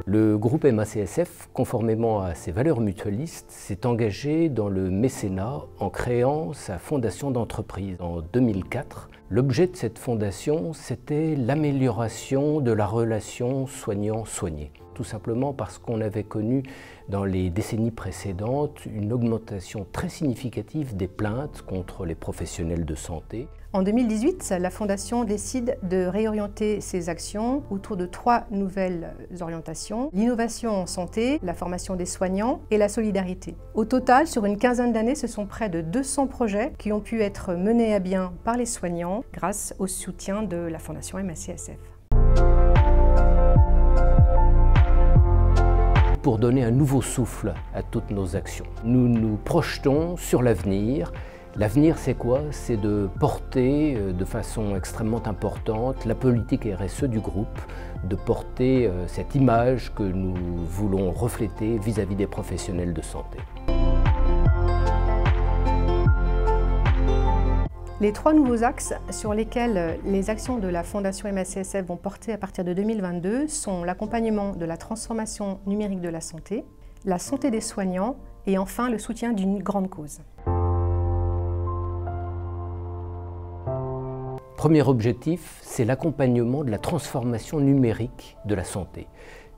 Le groupe MACSF, conformément à ses valeurs mutualistes, s'est engagé dans le mécénat en créant sa fondation d'entreprise en 2004. L'objet de cette fondation, c'était l'amélioration de la relation soignant-soigné. Tout simplement parce qu'on avait connu dans les décennies précédentes une augmentation très significative des plaintes contre les professionnels de santé. En 2018, la Fondation décide de réorienter ses actions autour de 3 nouvelles orientations: l'innovation en santé, la formation des soignants et la solidarité. Au total, sur une quinzaine d'années, ce sont près de 200 projets qui ont pu être menés à bien par les soignants grâce au soutien de la Fondation MACSF. Pour donner un nouveau souffle à toutes nos actions, nous nous projetons sur l'avenir. L'avenir, c'est quoi? C'est de porter de façon extrêmement importante la politique RSE du groupe, de porter cette image que nous voulons refléter vis-à-vis des professionnels de santé. Les 3 nouveaux axes sur lesquels les actions de la Fondation MACSF vont porter à partir de 2022 sont l'accompagnement de la transformation numérique de la santé, la santé des soignants et enfin le soutien d'une grande cause. Premier objectif, c'est l'accompagnement de la transformation numérique de la santé.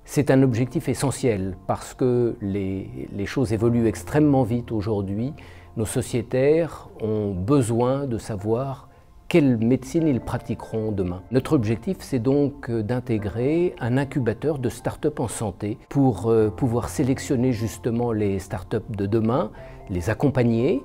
C'est un objectif essentiel parce que les choses évoluent extrêmement vite aujourd'hui. Nos sociétaires ont besoin de savoir quelle médecine ils pratiqueront demain. Notre objectif, c'est donc d'intégrer un incubateur de start-up en santé pour pouvoir sélectionner justement les start-up de demain, les accompagner.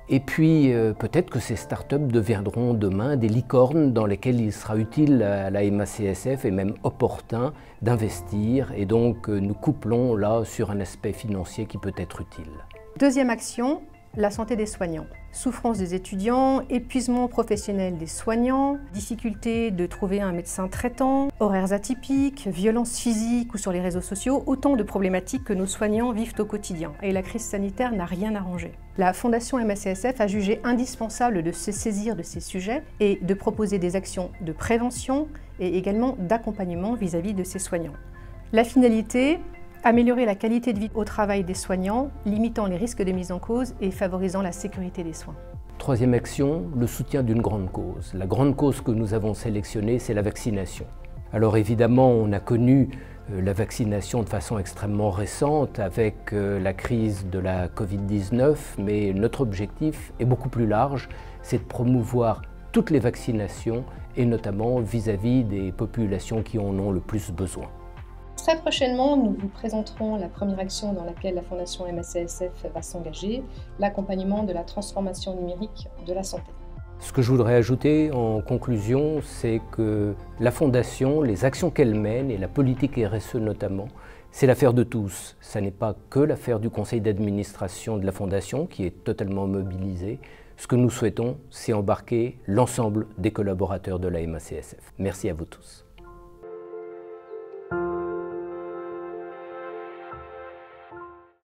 Et puis peut-être que ces start-up deviendront demain des licornes dans lesquelles il sera utile à la MACSF et même opportun d'investir. Et donc nous couplons là sur un aspect financier qui peut être utile. Deuxième action, la santé des soignants. Souffrance des étudiants, épuisement professionnel des soignants, difficulté de trouver un médecin traitant, horaires atypiques, violences physiques ou sur les réseaux sociaux, autant de problématiques que nos soignants vivent au quotidien. Et la crise sanitaire n'a rien arrangé. La Fondation MACSF a jugé indispensable de se saisir de ces sujets et de proposer des actions de prévention et également d'accompagnement vis-à-vis de ces soignants. La finalité, améliorer la qualité de vie au travail des soignants, limitant les risques de mise en cause et favorisant la sécurité des soins. Troisième action, le soutien d'une grande cause. La grande cause que nous avons sélectionnée, c'est la vaccination. Alors évidemment, on a connu la vaccination de façon extrêmement récente avec la crise de la Covid-19, mais notre objectif est beaucoup plus large, c'est de promouvoir toutes les vaccinations et notamment vis-à-vis des populations qui en ont le plus besoin. Très prochainement, nous vous présenterons la première action dans laquelle la Fondation MACSF va s'engager, l'accompagnement de la transformation numérique de la santé. Ce que je voudrais ajouter en conclusion, c'est que la Fondation, les actions qu'elle mène et la politique RSE notamment, c'est l'affaire de tous. Ça n'est pas que l'affaire du conseil d'administration de la Fondation qui est totalement mobilisé. Ce que nous souhaitons, c'est embarquer l'ensemble des collaborateurs de la MACSF. Merci à vous tous.